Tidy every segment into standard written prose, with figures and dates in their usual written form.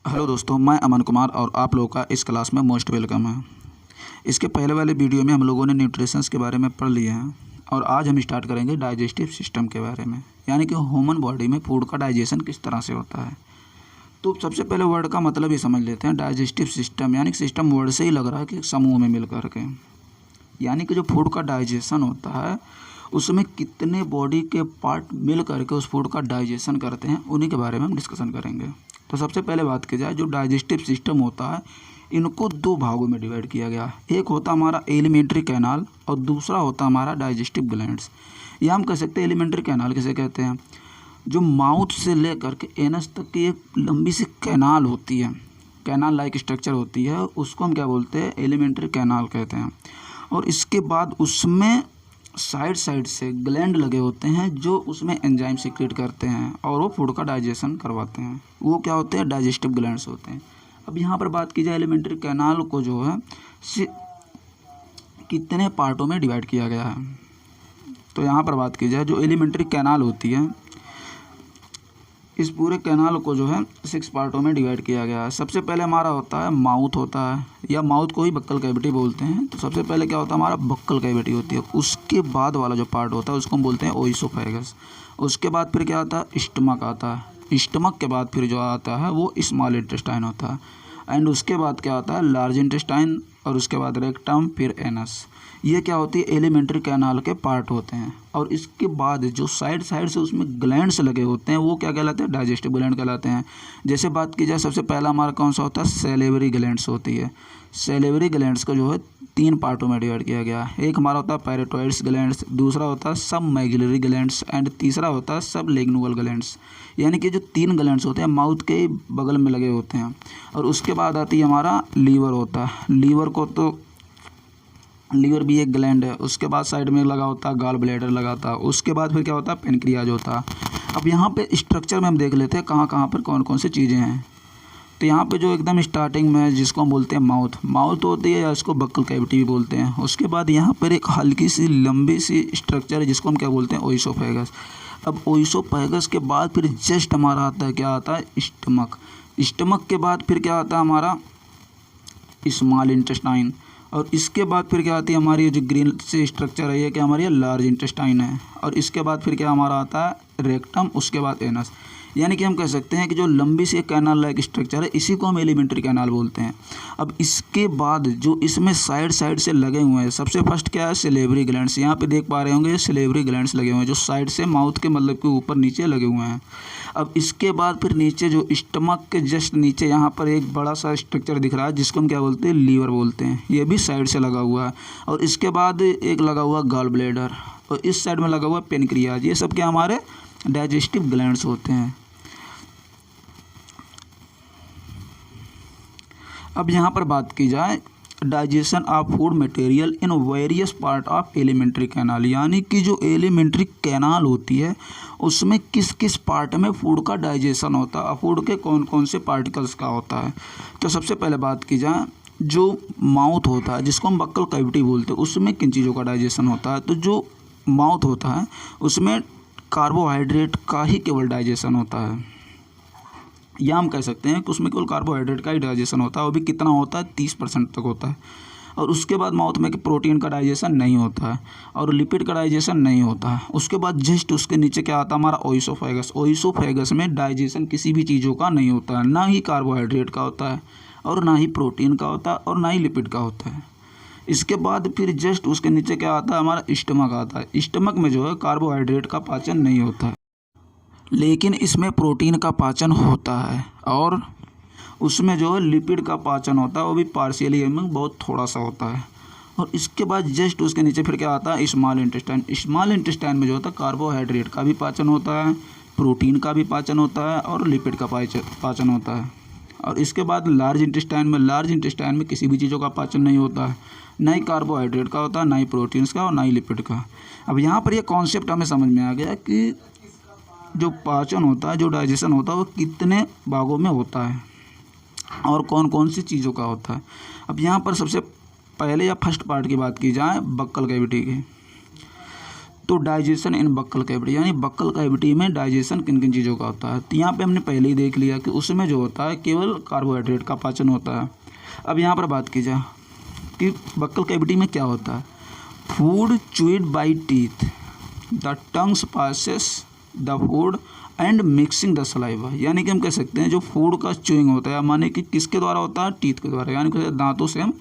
Hello दोस्तों, मैं अमन कुमार और आप लोगों का इस क्लास में मोस्ट वेलकम है। इसके पहले वाले वीडियो में हम लोगों ने न्यूट्रिशंस के बारे में पढ़ लिए हैं और आज हम स्टार्ट करेंगे डाइजेस्टिव सिस्टम के बारे में, यानी कि ह्यूमन बॉडी में फूड का डाइजेशन किस तरह से होता है। तो सबसे पहले वर्ड का मतलब ये समझ लेते हैं। डाइजेस्टिव सिस्टम यानी कि सिस्टम वर्ड से ही लग रहा है कि समूह में मिल करके, यानी कि जो फूड का डाइजेशन होता है उसमें कितने बॉडी के पार्ट मिल करके उस फूड का डाइजेशन करते हैं, उन्हीं के बारे में हम डिस्कशन करेंगे। तो सबसे पहले बात की जाए, जो डाइजेस्टिव सिस्टम होता है इनको दो भागों में डिवाइड किया गया। एक होता हमारा एलिमेंट्री कैनाल और दूसरा होता हमारा डाइजेस्टिव ग्लैंड्स। या हम कह सकते हैं एलिमेंट्री कैनाल किसे कहते हैं, जो माउथ से लेकर के एनस तक की एक लंबी सी कैनाल होती है, कैनाल लाइक स्ट्रक्चर होती है, उसको हम क्या बोलते हैं, एलिमेंट्री कैनाल कहते हैं। और इसके बाद उसमें साइड साइड से ग्लैंड लगे होते हैं जो उसमें एंजाइम सीक्रेट करते हैं और वो फूड का डाइजेशन करवाते हैं। वो क्या होते हैं, डाइजेस्टिव ग्लैंड्स होते हैं। अब यहाँ पर बात की जाए, एलिमेंट्री कैनाल को जो है कितने पार्टों में डिवाइड किया गया है। तो यहाँ पर बात की जाए, जो एलिमेंट्री कैनाल होती है इस पूरे कैनाल को जो है 6 पार्टों में डिवाइड किया गया है। सबसे पहले हमारा होता है माउथ होता है, या माउथ को ही बक्कल कैविटी बोलते हैं। तो सबसे पहले क्या होता है, हमारा बक्कल कैविटी होती है। उसके बाद वाला जो पार्ट होता है उसको हम बोलते हैं ओइसोफेगस। उसके बाद फिर क्या आता है, स्टमक आता है। स्टमक के बाद फिर जो आता है वो स्मॉल इंटेस्टाइन होता है। एंड उसके बाद क्या आता है, लार्ज इंटेस्टाइन, और उसके बाद रेक्टम, फिर एनस। ये क्या होती है, एलिमेंट्री कैनाल के पार्ट होते हैं। और इसके बाद जो साइड साइड से उसमें ग्लैंड्स लगे होते हैं वो क्या कहलाते हैं, डाइजेस्टिव ग्लैंड कहलाते हैं। जैसे बात की जाए, सबसे पहला हमारा कौन सा होता है, सेलेवरी ग्लैंड्स होती है। सेलेवरी ग्लैंड्स को जो है 3 पार्टों में डिवाइड किया गया है। एक हमारा होता है पैराटॉइड्स ग्लैंड्स, दूसरा होता है सब मैग्युलरी ग्लैंड्स, एंड तीसरा होता है सब लिग्नल ग्लैंड्स। यानी कि जो 3 ग्लैंड्स होते हैं माउथ के बगल में लगे होते हैं। और उसके बाद आती है हमारा लीवर होता है। लीवर भी एक ग्लैंड है। उसके बाद साइड में लगा होता है गॉल ब्लैडर लगाता है। उसके बाद फिर क्या होता है, पेनक्रियाज होता है। अब यहाँ पे स्ट्रक्चर में हम देख लेते हैं कहाँ कहाँ पर कौन कौन सी चीज़ें हैं। तो यहाँ पे जो एकदम स्टार्टिंग में है जिसको हम बोलते हैं माउथ होती है, या इसको बक्कल कैविटी भी बोलते हैं। उसके बाद यहाँ पर एक हल्की सी लंबी सी स्ट्रक्चर है जिसको हम क्या बोलते हैं, ओइसोफेगस। अब ओइसोफेगस के बाद फिर जस्ट हमारा आता है, क्या आता है, स्टमक। स्टमक के बाद फिर क्या आता है हमारा स्मॉल इंटेस्टाइन। और इसके बाद फिर क्या आती है हमारी जो ग्रीन से स्ट्रक्चर है, ये क्या हमारी लार्ज इंटेस्टाइन है। और इसके बाद फिर क्या हमारा आता है, रेक्टम, उसके बाद एनस। यानी कि हम कह सकते हैं कि जो लंबी सी कैनाल लाइक स्ट्रक्चर है इसी को हम एलिमेंट्री कैनाल बोलते हैं। अब इसके बाद जो इसमें साइड साइड से लगे हुए हैं, सबसे फर्स्ट क्या है, सेलेवरी ग्लैंड्स। यहाँ पे देख पा रहे होंगे सेलेवरी ग्लैंड्स लगे हुए हैं जो साइड से माउथ के मतलब के ऊपर नीचे लगे हुए हैं। अब इसके बाद फिर नीचे जो स्टमक के जस्ट नीचे यहाँ पर एक बड़ा सा स्ट्रक्चर दिख रहा है जिसको हम क्या बोलते हैं, लीवर बोलते हैं। ये भी साइड से लगा हुआ है। और इसके बाद एक लगा हुआ गॉल ब्लैडर, और इस साइड में लगा हुआ पेनक्रियाज। ये सब क्या हमारे डाइजेस्टिव ग्लैंड्स होते हैं। अब यहाँ पर बात की जाए, digestion of food material in various part of alimentary canal, यानी कि जो एलिमेंट्री कैनाल होती है उसमें किस किस पार्ट में फूड का डाइजेशन होता है, फूड के कौन कौन से पार्टिकल्स का होता है। तो सबसे पहले बात की जाए, जो माउथ होता है जिसको हम बक्कल कैविटी बोलते हैं, उसमें किन चीज़ों का डाइजेशन होता है। तो जो माउथ होता है उसमें कार्बोहाइड्रेट का ही केवल डाइजेशन होता है, या हम कह सकते हैं कि उसमें केवल कार्बोहाइड्रेट का ही डाइजेशन होता है। वो भी कितना होता है, 30% तक होता है। और उसके बाद माउथ में प्रोटीन का डाइजेशन नहीं होता है और लिपिड का डाइजेशन नहीं होता है। उसके बाद जस्ट उसके नीचे क्या आता है हमारा ओइसोफेगस। ओइसोफेगस में डाइजेशन किसी भी चीज़ों का नहीं होता है, ना ही कार्बोहाइड्रेट का होता है और ना ही प्रोटीन का होता है और ना ही लिपिड का होता है। इसके बाद फिर जस्ट उसके नीचे क्या आता है, हमारा स्टमक आता है। स्टमक में जो है कार्बोहाइड्रेट का पाचन नहीं होता है, लेकिन इसमें प्रोटीन का पाचन होता है। और उसमें जो है लिपिड का पाचन होता है, वो भी पार्शियली में बहुत थोड़ा सा होता है। और इसके बाद जस्ट उसके नीचे फिर क्या आता है, स्मॉल इंटेस्टाइन। स्मॉल इंटेस्टाइन में जो होता है कार्बोहाइड्रेट का भी पाचन होता है, प्रोटीन का भी पाचन होता है और लिपिड का पाचन होता है। और इसके बाद लार्ज इंटेस्टाइन में किसी भी चीज़ों का पाचन नहीं होता है, ना ही कार्बोहाइड्रेट का होता है, ना ही प्रोटीन्स का और ना ही लिपिड का। अब यहाँ पर ये कॉन्सेप्ट हमें समझ में आ गया कि जो पाचन होता है, जो डाइजेशन होता है, वो कितने भागों में होता है और कौन कौन सी चीज़ों का होता है। अब यहाँ पर सबसे पहले या फर्स्ट पार्ट की बात की जाए बक्कल कैविटी की, तो डाइजेशन इन बक्कल कैविटी, यानी बक्कल कैविटी में डाइजेशन किन किन चीज़ों का होता है। तो यहाँ पे हमने पहले ही देख लिया कि उसमें जो होता है केवल कार्बोहाइड्रेट का पाचन होता है। अब यहाँ पर बात की जाए कि बक्कल कैविटी में क्या होता है। Food chewed by teeth, the tongues passes the food and mixing the saliva, यानी कि हम कह सकते हैं जो फूड का च्यूइंग होता है माने कि किसके द्वारा होता है, टीथ के द्वारा, यानी कि दांतों से हम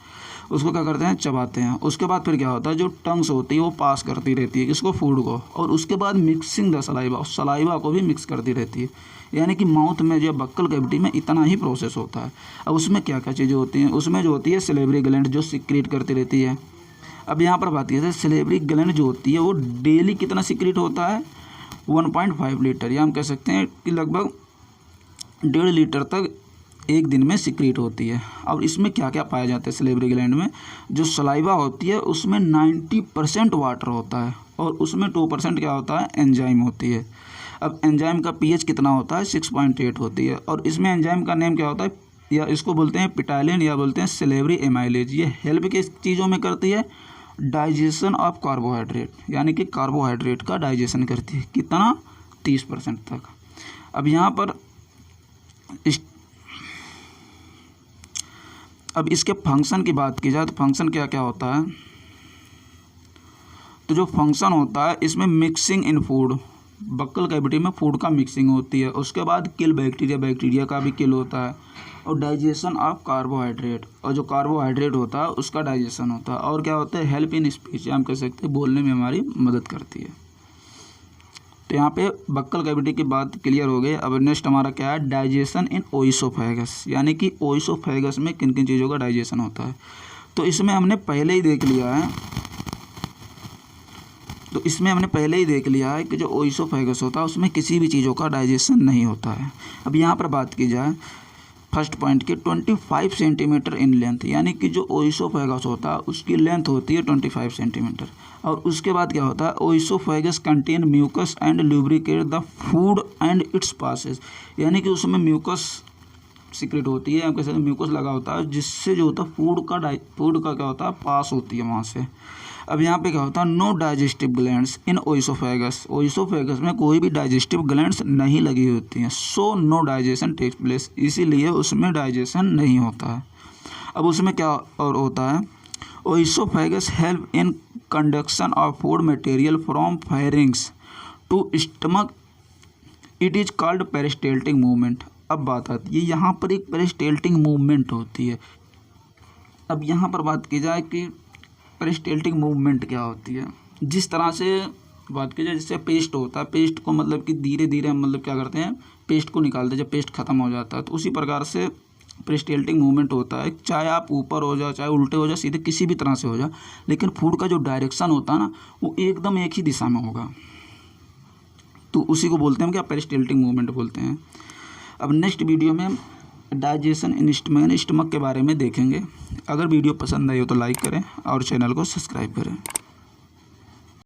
उसको क्या करते हैं, चबाते हैं। उसके बाद फिर क्या होता है, जो टंग्स होती है वो पास करती रहती है किसको, फूड को, और उसके बाद मिक्सिंग द सलाइवा, सलाइवा को भी मिक्स करती रहती है। यानी कि माउथ में जो बक्कल कैविटी में इतना ही प्रोसेस होता है। अब उसमें क्या क्या चीज़ें होती हैं, उसमें जो होती है सिलेवरी ग्लैंड जो सिक्रीट करती रहती है। अब यहाँ पर बात की जाए सिलेवरी ग्लैंड जो होती है वो डेली कितना सिक्रीट होता है, 1.5 लीटर, या हम कह सकते हैं कि लगभग 1.5 लीटर तक एक दिन में सिक्रीट होती है। अब इसमें क्या क्या पाया जाता है सिलेवरी ग्लैंड में, जो सलाइवा होती है उसमें 90% वाटर होता है और उसमें 2% क्या होता है, एंजाइम होती है। अब एंजाइम का पीएच कितना होता है, 6.8 होती है, और इसमें एंजाइम का नेम क्या होता है, या इसको बोलते हैं पिटाइलिन या बोलते हैं सिलेवरी एमाइलेज। ये हेल्प किस चीज़ों में करती है, डाइजेशन ऑफ कार्बोहाइड्रेट, यानी कि कार्बोहाइड्रेट का डाइजेशन करती है, कितना, 30% तक। अब यहाँ पर अब इसके फंक्शन की बात की जाए तो फंक्शन क्या क्या होता है। तो जो फंक्शन होता है इसमें मिक्सिंग इन फूड, बक्कल कैविटी में फूड का मिक्सिंग होती है। उसके बाद किल बैक्टीरिया, बैक्टीरिया का भी किल होता है, और डाइजेशन ऑफ कार्बोहाइड्रेट, और जो कार्बोहाइड्रेट होता है उसका डाइजेशन होता है। और क्या होता है, हेल्प इन स्पीच, हम कह सकते हैं बोलने में हमारी मदद करती है। तो यहाँ पे बक्कल कैविटी की बात क्लियर हो गई। अब नेक्स्ट हमारा क्या है, डाइजेशन इन ओइसोफेगस, यानी कि ओइसोफेगस में किन किन चीज़ों का डाइजेशन होता है। तो इसमें हमने पहले ही देख लिया है कि जो ओइसोफेगस होता है उसमें किसी भी चीज़ों का डाइजेशन नहीं होता है। अब यहाँ पर बात की जाए फर्स्ट पॉइंट की, 25 सेंटीमीटर इन लेंथ, यानी कि जो ओइसोफेगस होता है उसकी लेंथ होती है 25 सेंटीमीटर। और उसके बाद क्या होता है, oesophagus contain mucus and lubricate the food and it's passes, यानी कि उसमें म्यूकस सीक्रेट होती है, कैसे म्यूकस लगा होता है जिससे जो होता है फूड का क्या होता है, पास होती है वहाँ से। अब यहाँ पे क्या होता है, no digestive glands in oesophagus, oesophagus में कोई भी डाइजेस्टिव ग्लैंड्स नहीं लगी होती हैं, so no digestion takes place, इसीलिए उसमें डाइजेशन नहीं होता है। अब उसमें क्या और होता है, oesophagus help in conduction of food material from pharynx to stomach, it is called peristaltic movement. अब बात आती है यहाँ पर एक पेरिस्टाल्टिक मूवमेंट होती है। अब यहाँ पर बात की जाए कि पेरिस्टाल्टिक मूवमेंट क्या होती है, जिस तरह से बात की जाए जैसे पेस्ट होता है, पेस्ट को मतलब कि धीरे धीरे हम मतलब क्या करते हैं, पेस्ट को निकालते हैं जब पेस्ट खत्म हो जाता है, तो उसी प्रकार से पेरिस्टाल्टिक मूवमेंट होता है। चाहे आप ऊपर हो जाओ, चाहे उल्टे हो जाओ, सीधे किसी भी तरह से हो जाए, लेकिन फूड का जो डायरेक्शन होता है ना वो एकदम एक ही दिशा में होगा, तो उसी को बोलते हैं क्या, पेरिस्टाल्टिक मूवमेंट बोलते हैं। अब नेक्स्ट वीडियो में डाइजेशन इन स्टमक के बारे में देखेंगे। अगर वीडियो पसंद आई हो तो लाइक करें और चैनल को सब्सक्राइब करें।